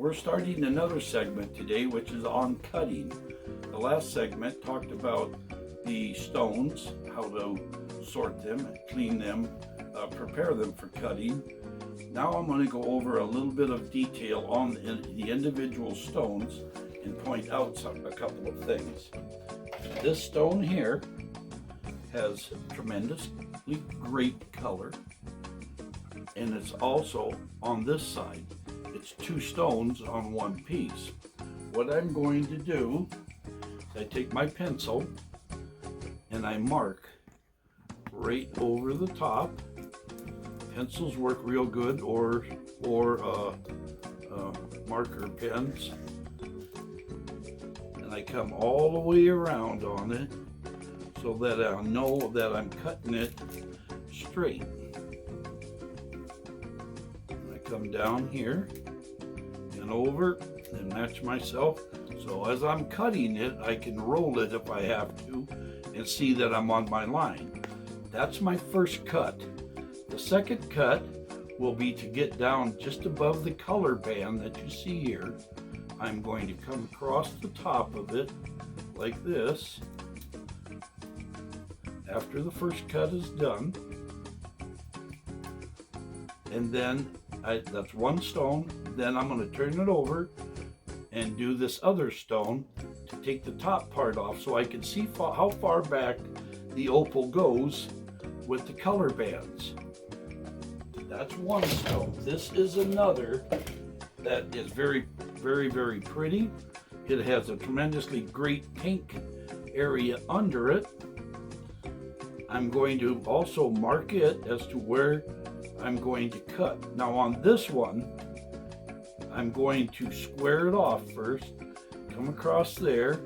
We're starting another segment today, which is on cutting. The last segment talked about the stones, how to sort them, clean them, prepare them for cutting. Now I'm going to go over a little bit of detail on the individual stones and point out a couple of things. This stone here has tremendously great color, and it's also on this side. It's two stones on one piece. What I'm going to do is I take my pencil and I mark right over the top. Pencils work real good, or marker pens. And I come all the way around on it so that I know that I'm cutting it straight. I come down here and over and match myself. So as I'm cutting it, I can roll it if I have to and see that I'm on my line. That's my first cut. The second cut will be to get down just above the color band that you see here. I'm going to come across the top of it like this after the first cut is done. And then that's one stone. Then I'm going to turn it over and do this other stone to take the top part off so I can see how far back the opal goes with the color bands. That's one stone. This is another that is very, very, very pretty. It has a tremendously great pink area under it. I'm going to also mark it as to where I'm going to cut. Now on this one, I'm going to square it off first. Come across there,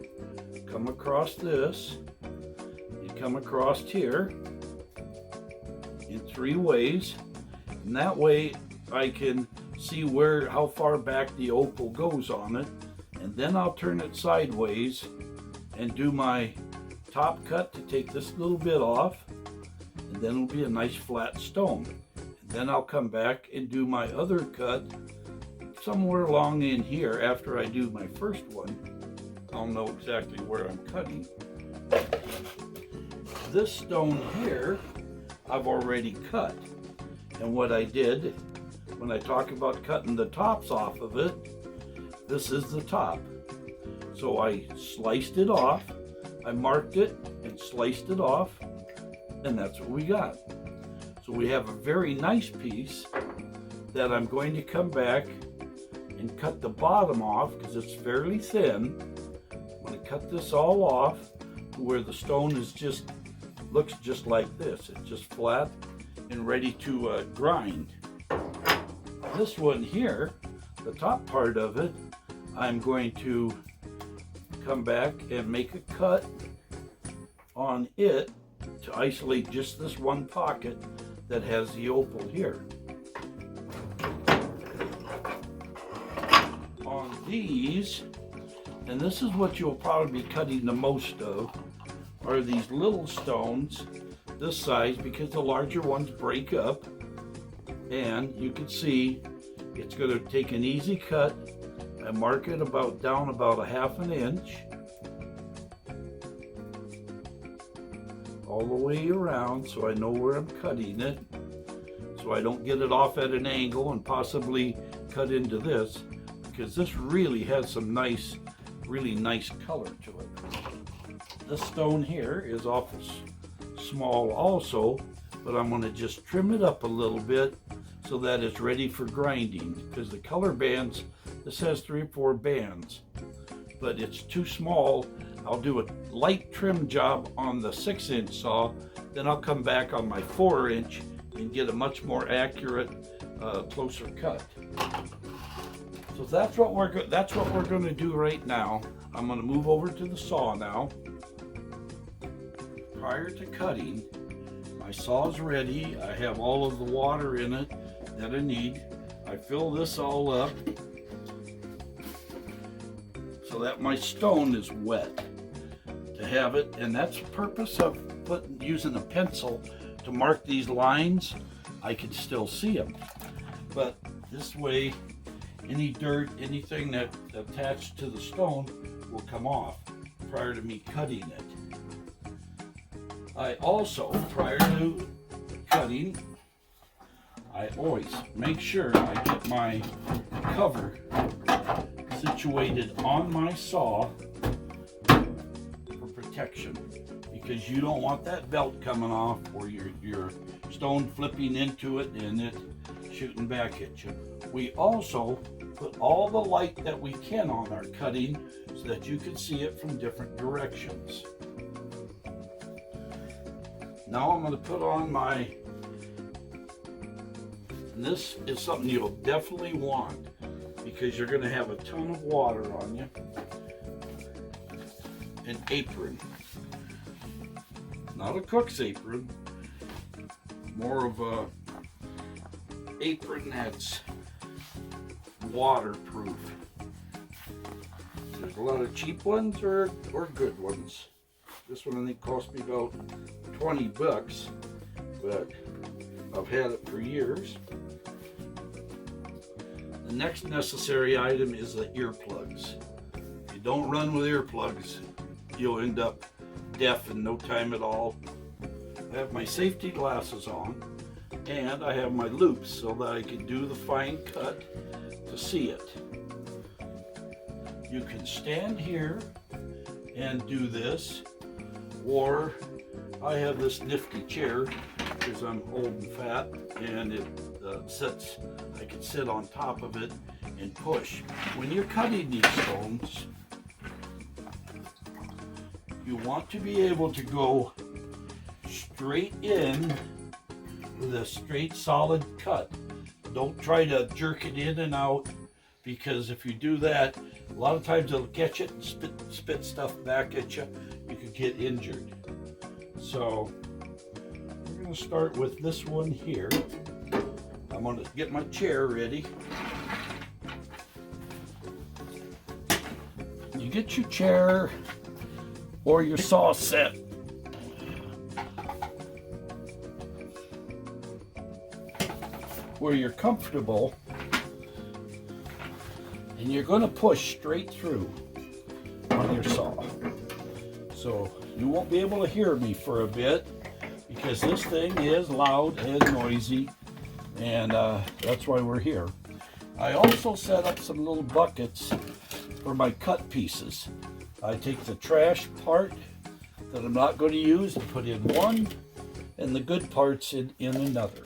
come across this, and come across here in three ways. And that way I can see how far back the opal goes on it. And then I'll turn it sideways and do my top cut to take this little bit off. And then it'll be a nice flat stone. And then I'll come back and do my other cut somewhere along in here. After I do my first one, I'll know exactly where I'm cutting. This stone here, I've already cut. And what I did, when I talk about cutting the tops off of it, this is the top. So I sliced it off, I marked it and sliced it off, and that's what we got. So we have a very nice piece that I'm going to come back and cut the bottom off because it's fairly thin. I'm going to cut this all off to where the stone is looks just like this. It's just flat and ready to grind. This one here, the top part of it, I'm going to come back and make a cut on it to isolate just this one pocket that has the opal here. On these, and this is what you'll probably be cutting the most of, are these little stones this size, because the larger ones break up. And you can see it's going to take an easy cut. I mark it down about a half an inch all the way around so I know where I'm cutting it, so I don't get it off at an angle and possibly cut into this, because this really has some really nice color to it. This stone here is awful small also, but I'm going to just trim it up a little bit so that it's ready for grinding, because the color bands, this has 3 or 4 bands, but it's too small. I'll do a light trim job on the 6-inch saw, then I'll come back on my 4-inch and get a much more accurate, closer cut. So that's what we're going to do right now. I'm going to move over to the saw now. Prior to cutting, my saw is ready. I have all of the water in it that I need. I fill this all up so that my stone is wet to have it, and that's the purpose of using a pencil to mark these lines. I can still see them, but this way any dirt, anything that attached to the stone will come off prior to me cutting it. I also, prior to cutting, I always make sure I get my cover situated on my saw for protection, because you don't want that belt coming off or your stone flipping into it and it shooting back at you. We also put all the light that we can on our cutting so that you can see it from different directions. Now I'm going to put on my, and this is something you'll definitely want because you're going to have a ton of water on you, an apron. Not a cook's apron, more of a apron that's waterproof. There's a lot of cheap ones or good ones. This one I think cost me about 20 bucks, but I've had it for years. The next necessary item is the earplugs. If you don't run with earplugs, you'll end up deaf in no time at all. I have my safety glasses on, and I have my loops so that I can do the fine cut to see it. You can stand here and do this, or I have this nifty chair because I'm old and fat, and it sits, I can sit on top of it and push. When you're cutting these stones, you want to be able to go straight in with a straight solid cut. Don't try to jerk it in and out, because if you do that, a lot of times it'll catch it and spit stuff back at you. You could get injured. So we're going to start with this one here. I'm going to get my chair ready. You get your chair or your saw set. Where you're comfortable, and you're going to push straight through on your saw. So you won't be able to hear me for a bit because this thing is loud and noisy, and that's why we're here. I also set up some little buckets for my cut pieces. I take the trash part that I'm not going to use and put in one, and the good parts in another.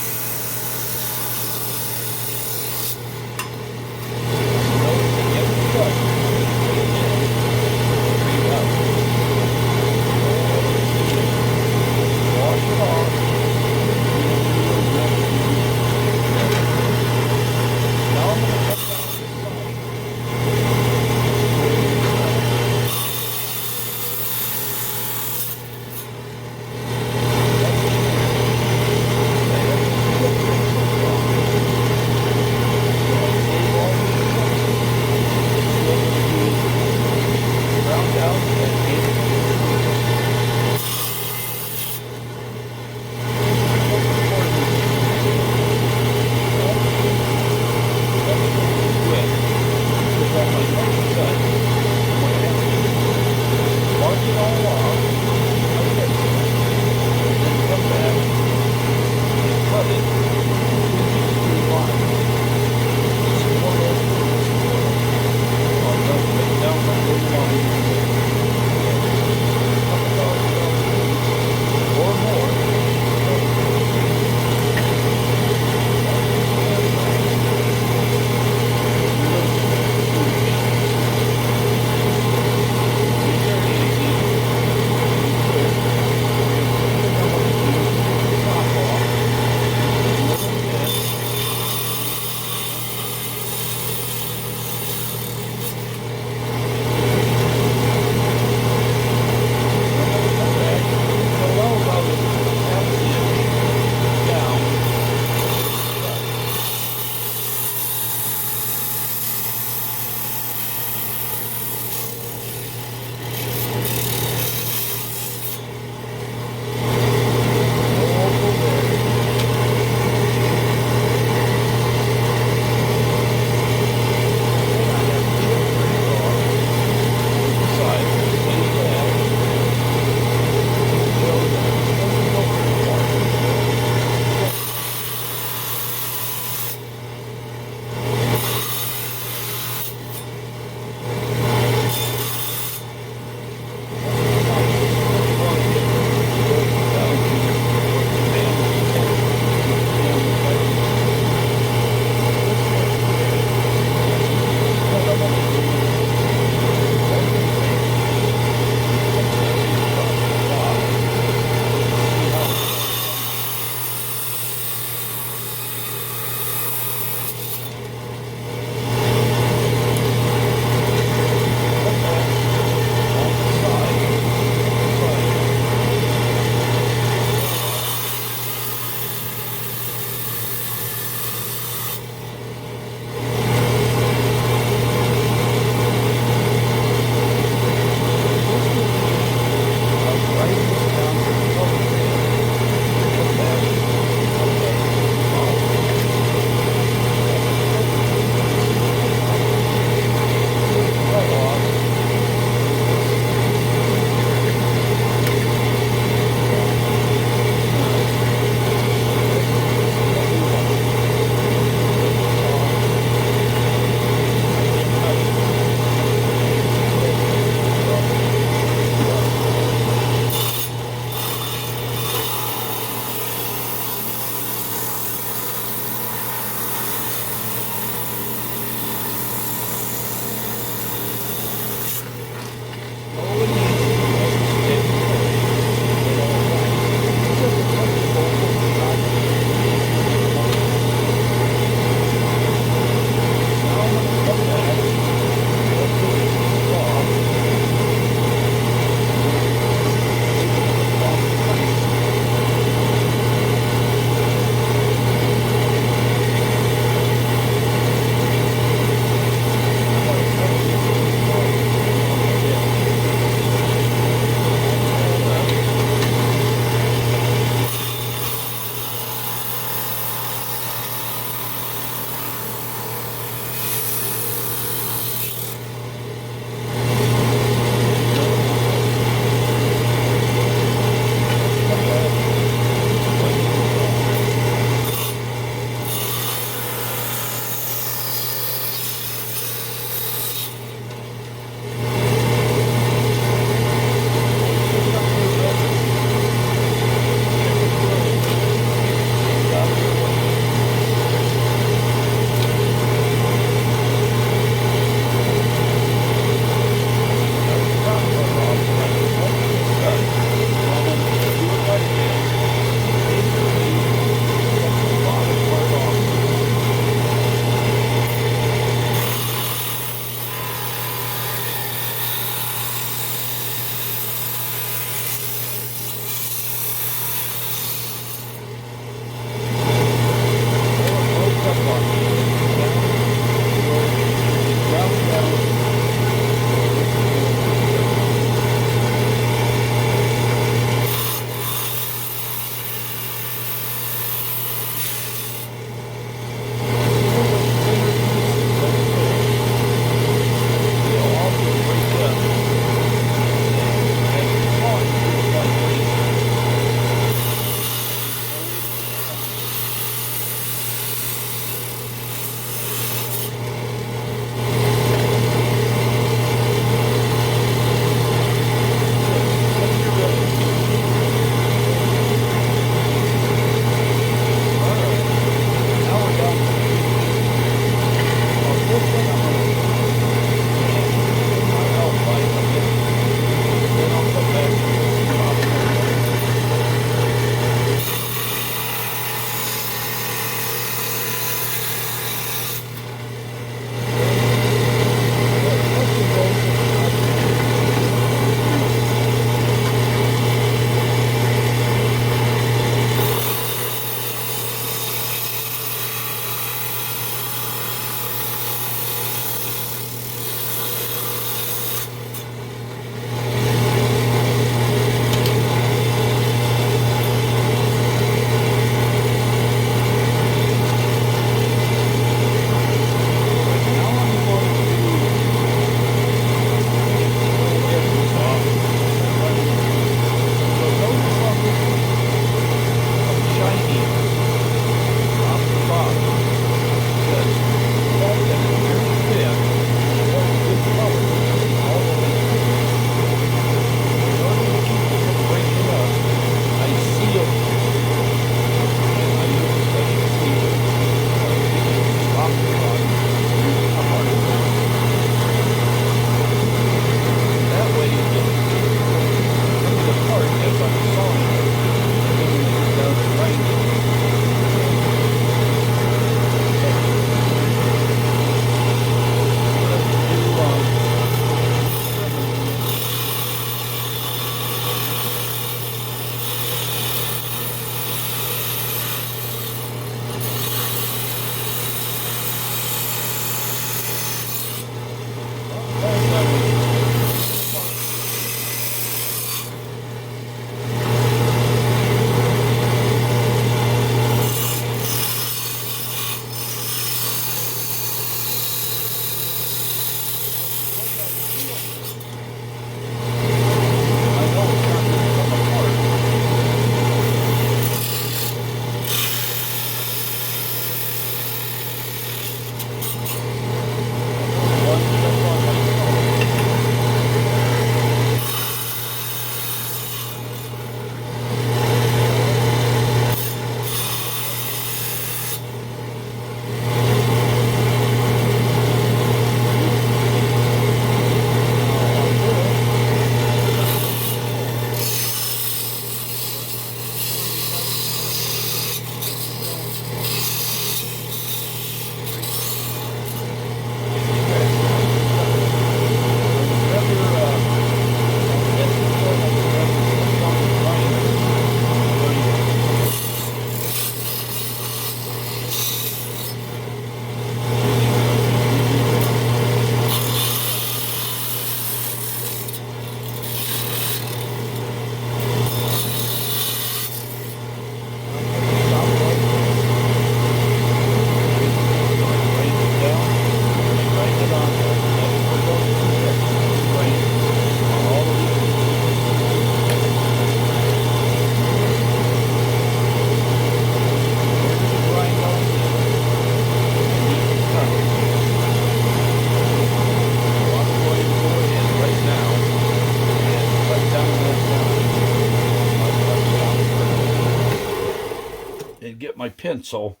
my pencil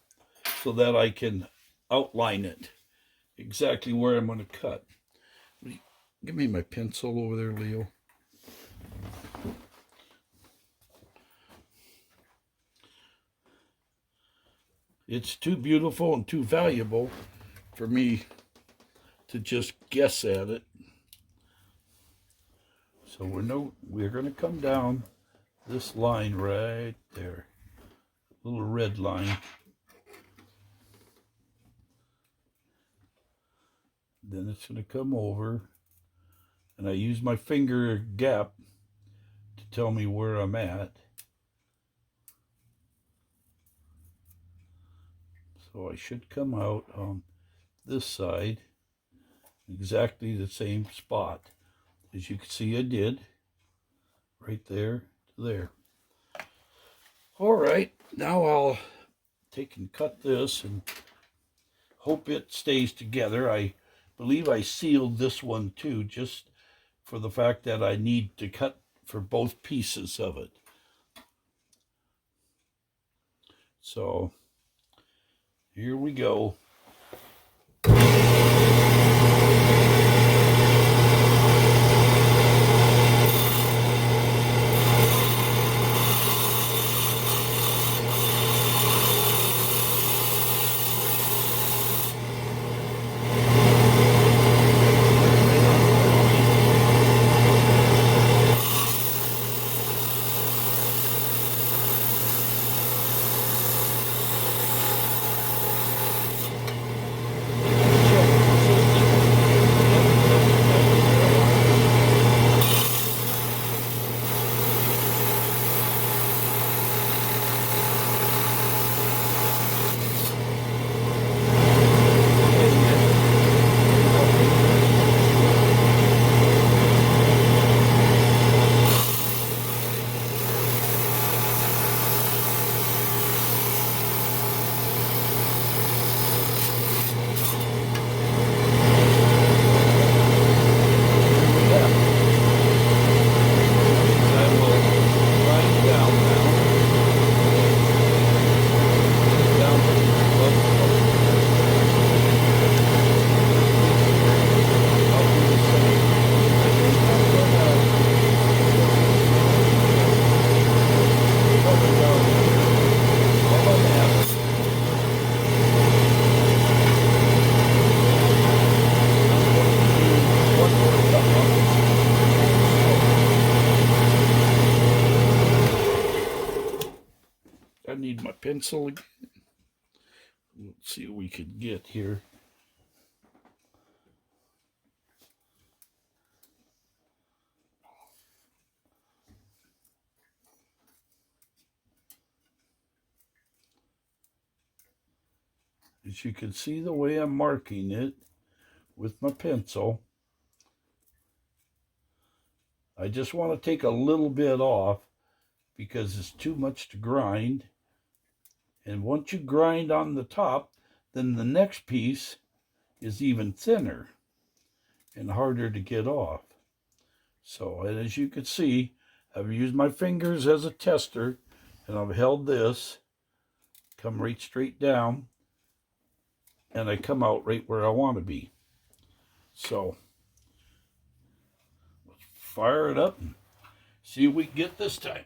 so that I can outline it exactly where I'm going to cut. Give me my pencil over there, Leo. It's too beautiful and too valuable for me to just guess at it. So we're going to come down this line right there, little red line. Then it's going to come over, and I use my finger gap to tell me where I'm at. So I should come out on this side, exactly the same spot. As you can see, I did. Right there to there. All right, now I'll take and cut this and hope it stays together. I believe I sealed this one too, just for the fact that I need to cut for both pieces of it. So here we go. I need my pencil again. Let's see what we could get here. As you can see the way I'm marking it with my pencil, I just want to take a little bit off because it's too much to grind. And once you grind on the top, then the next piece is even thinner and harder to get off. So, and as you can see, I've used my fingers as a tester, and I've held this, come right straight down, and I come out right where I want to be. So, let's fire it up and see what we can get this time.